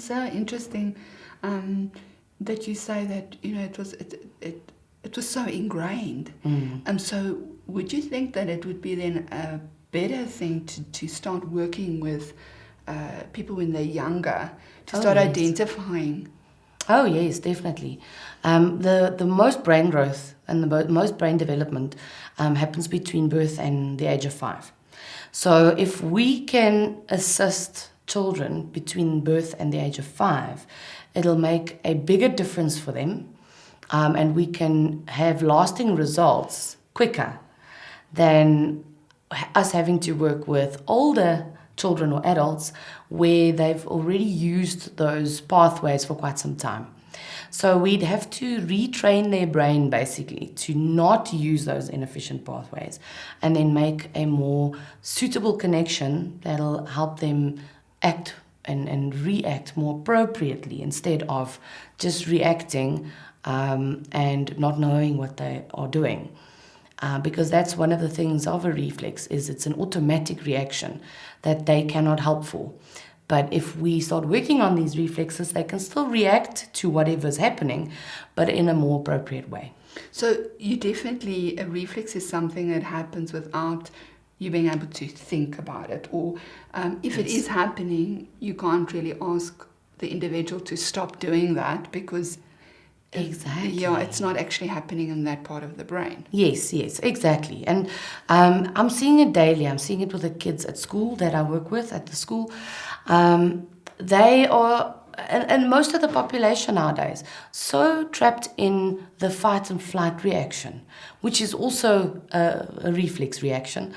so interesting that you say that it was so ingrained. So would you think that it would be then a better thing to start working with people when they're younger, to start yes. identifying? Oh, yes, definitely. The most brain growth and the most brain development happens between birth and the age of 5. So if we can assist children between birth and the age of 5, it'll make a bigger difference for them, and we can have lasting results quicker than us having to work with older children or adults where they've already used those pathways for quite some time. So we'd have to retrain their brain basically to not use those inefficient pathways and then make a more suitable connection that'll help them act and react more appropriately instead of just reacting and not knowing what they are doing. Because that's one of the things of a reflex is it's an automatic reaction that they cannot help for. But if we start working on these reflexes, they can still react to whatever's happening, but in a more appropriate way. So a reflex is something that happens without you being able to think about it, or if it is happening, you can't really ask the individual to stop doing that because Exactly. it's not actually happening in that part of the brain. Yes, exactly. And I'm seeing it daily. I'm seeing it with the kids at school that I work with at the school. They are, and most of the population nowadays, so trapped in the fight and flight reaction, which is also a reflex reaction,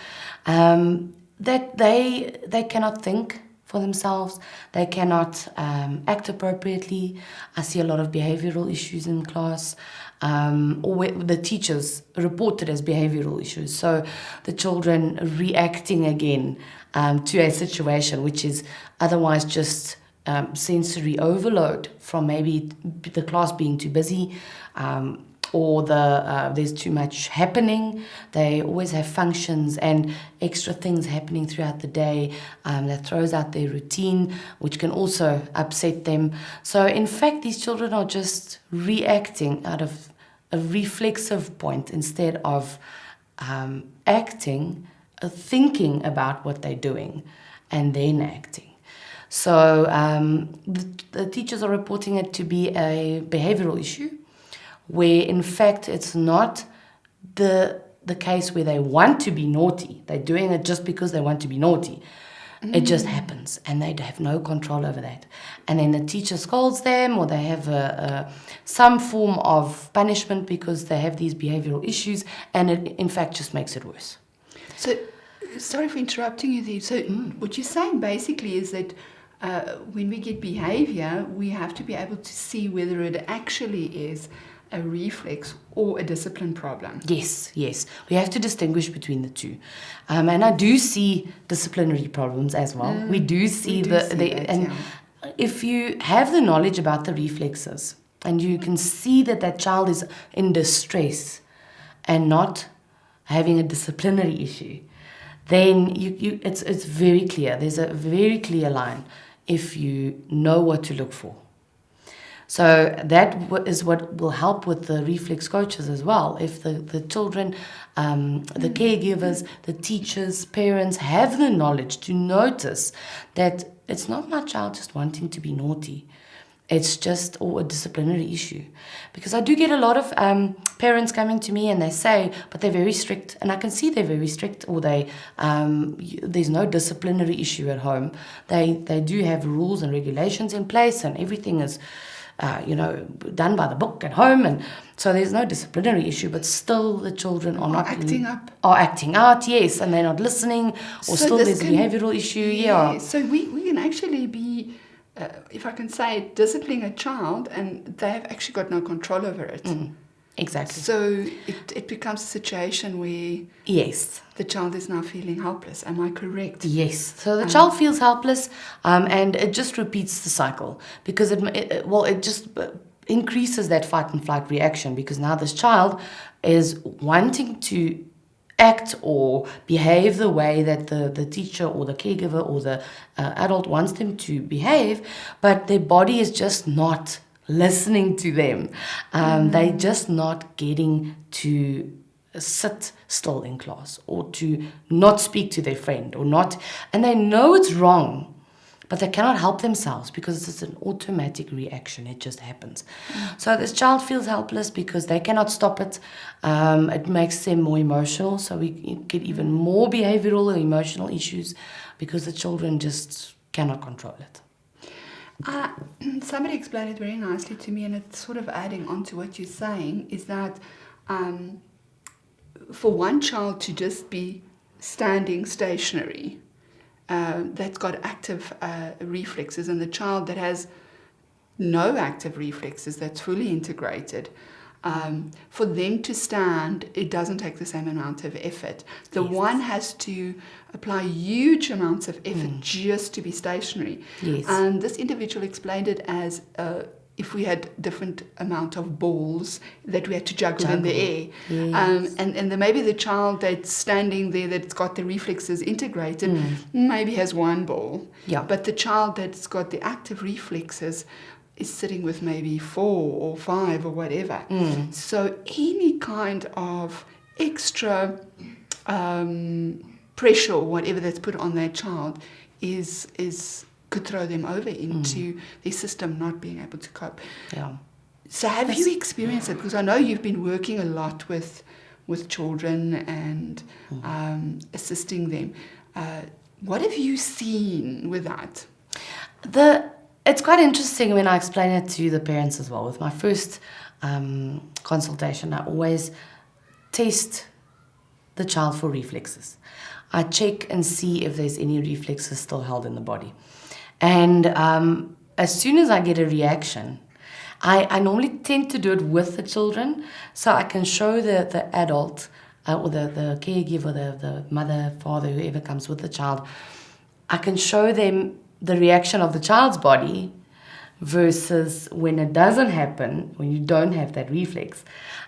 that they cannot think for themselves. They cannot act appropriately. I see a lot of behavioral issues in class, or where the teachers report it as behavioral issues. So the children reacting again to a situation which is otherwise just sensory overload from maybe the class being too busy, or there's too much happening. They always have functions and extra things happening throughout the day that throws out their routine, which can also upset them. So in fact, these children are just reacting out of a reflexive point instead of acting, thinking about what they're doing and then acting. So the teachers are reporting it to be a behavioral issue, where in fact it's not the case where they want to be naughty. They're doing it just because they want to be naughty. It just happens, and they have no control over that. And then the teacher scolds them, or they have some form of punishment because they have these behavioral issues, and it in fact just makes it worse. So, sorry for interrupting you there. So, what you're saying basically is that when we get behavior, we have to be able to see whether it actually is a reflex or a discipline problem. Yes. We have to distinguish between the two. And I do see disciplinary problems as well. We do see if you have the knowledge about the reflexes and you can see that child is in distress and not having a disciplinary issue, then it's very clear. There's a very clear line if you know what to look for. So that is what will help with the reflex coaches as well. If the children, the caregivers, the teachers, parents have the knowledge to notice that it's not my child just wanting to be naughty. It's just a disciplinary issue. Because I do get a lot of parents coming to me and they say, but they're very strict. And I can see they're very strict, or there's no disciplinary issue at home. They do have rules and regulations in place, and everything is done by the book at home, and so there's no disciplinary issue, but still the children are not acting out, yes, and they're not listening, or so still there's a behavioral issue. Yeah. So we can actually be, if I can say, disciplining a child, and they have actually got no control over it. Exactly. So it becomes a situation where the child is now feeling helpless. Am I correct? Yes. So the child feels helpless, and it just repeats the cycle because it just increases that fight and flight reaction, because now this child is wanting to act or behave the way that the teacher or the caregiver or the adult wants them to behave, but their body is just not listening to them. They're just not getting to sit still in class, or to not speak to their friend, or not, and they know it's wrong, but they cannot help themselves because it's an automatic reaction. It just happens. So this child feels helpless because they cannot stop it. It makes them more emotional, so we get even more behavioral and emotional issues because the children just cannot control it. Somebody explained it very nicely to me, and it's sort of adding on to what you're saying, is that for one child to just be standing stationary, that's got active reflexes, and the child that has no active reflexes, that's fully integrated, for them to stand, it doesn't take the same amount of effort. The one has to apply huge amounts of effort just to be stationary. Yes. And this individual explained it as if we had different amount of balls that we had to juggle in the air. Yes. And then maybe the child that's standing there, that's got the reflexes integrated, maybe has one ball. Yeah. But the child that's got the active reflexes is sitting with maybe 4 or 5 or whatever. So any kind of extra pressure or whatever that's put on that child could throw them over into their system not being able to cope. Yeah. So have you experienced it? Because I know you've been working a lot with children and assisting them. What have you seen with that? It's quite interesting when I explain it to the parents as well. With my first consultation, I always test the child for reflexes. I check and see if there's any reflexes still held in the body. And as soon as I get a reaction, I normally tend to do it with the children, so I can show the adult or the caregiver, the mother, father, whoever comes with the child, I can show them the reaction of the child's body versus when it doesn't happen, when you don't have that reflex.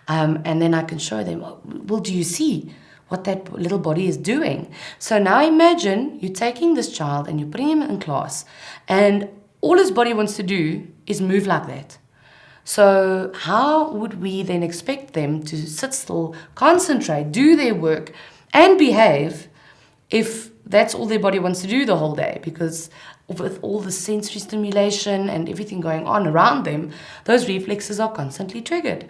And then I can show them, well, do you see what that little body is doing? So now imagine you're taking this child and you're putting him in class, and all his body wants to do is move like that. So how would we then expect them to sit still, concentrate, do their work, and behave if that's all their body wants to do the whole day? Because with all the sensory stimulation and everything going on around them, those reflexes are constantly triggered.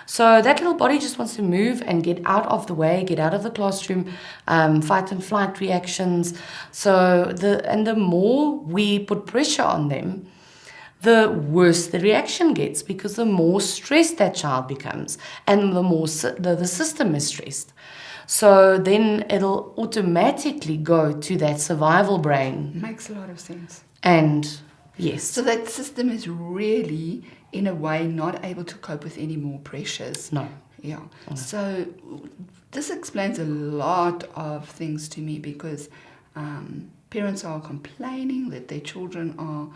So that little body just wants to move and get out of the way, get out of the classroom, fight and flight reactions. So the more we put pressure on them, the worse the reaction gets, because the more stressed that child becomes and the more the system is stressed. So then it'll automatically go to that survival brain. Makes a lot of sense. And yes. So that system is really, in a way, not able to cope with any more pressures. No. Yeah. So this explains a lot of things to me, because parents are complaining that their children are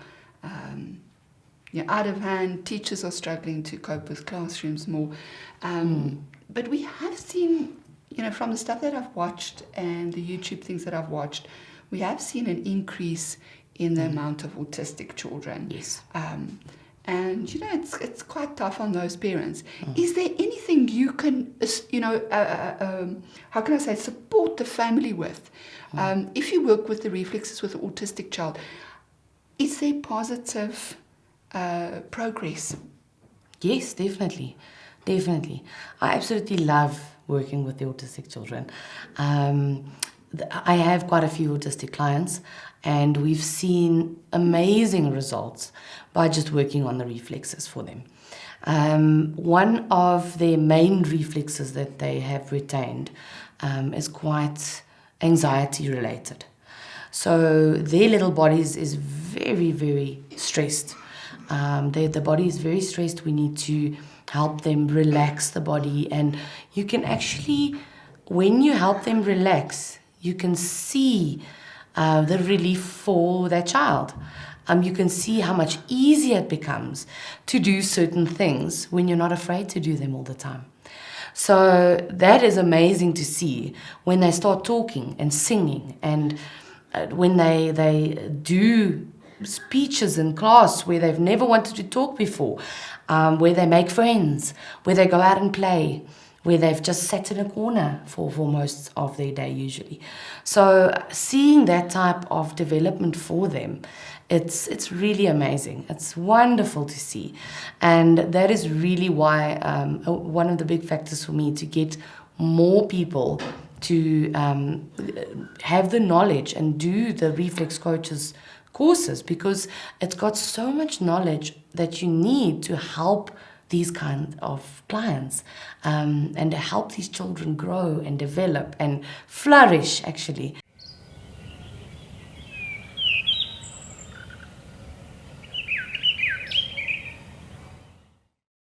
out of hand. Teachers are struggling to cope with classrooms more. But we have seen, from the stuff that I've watched and the YouTube things that I've watched, we have seen an increase in the amount of autistic children. Yes. And it's quite tough on those parents. Is there anything you can, how can I say, support the family with? If you work with the reflexes with the autistic child, is there positive progress? Yes, definitely. I absolutely love working with the autistic children. I have quite a few autistic clients, and we've seen amazing results by just working on the reflexes for them. One of their main reflexes that they have retained is quite anxiety related. So their little bodies is very, very stressed. The body is very stressed. We need to help them relax the body, and you can actually, when you help them relax, you can see the relief for that child. You can see how much easier it becomes to do certain things when you're not afraid to do them all the time. So that is amazing to see when they start talking and singing, and when they do speeches in class where they've never wanted to talk before, where they make friends, where they go out and play, where they've just sat in a corner for most of their day usually. So seeing that type of development for them, it's really amazing. It's wonderful to see. And that is really why one of the big factors for me to get more people to have the knowledge and do the Reflex coaches courses, because it's got so much knowledge that you need to help these kind of clients, and to help these children grow and develop and flourish actually.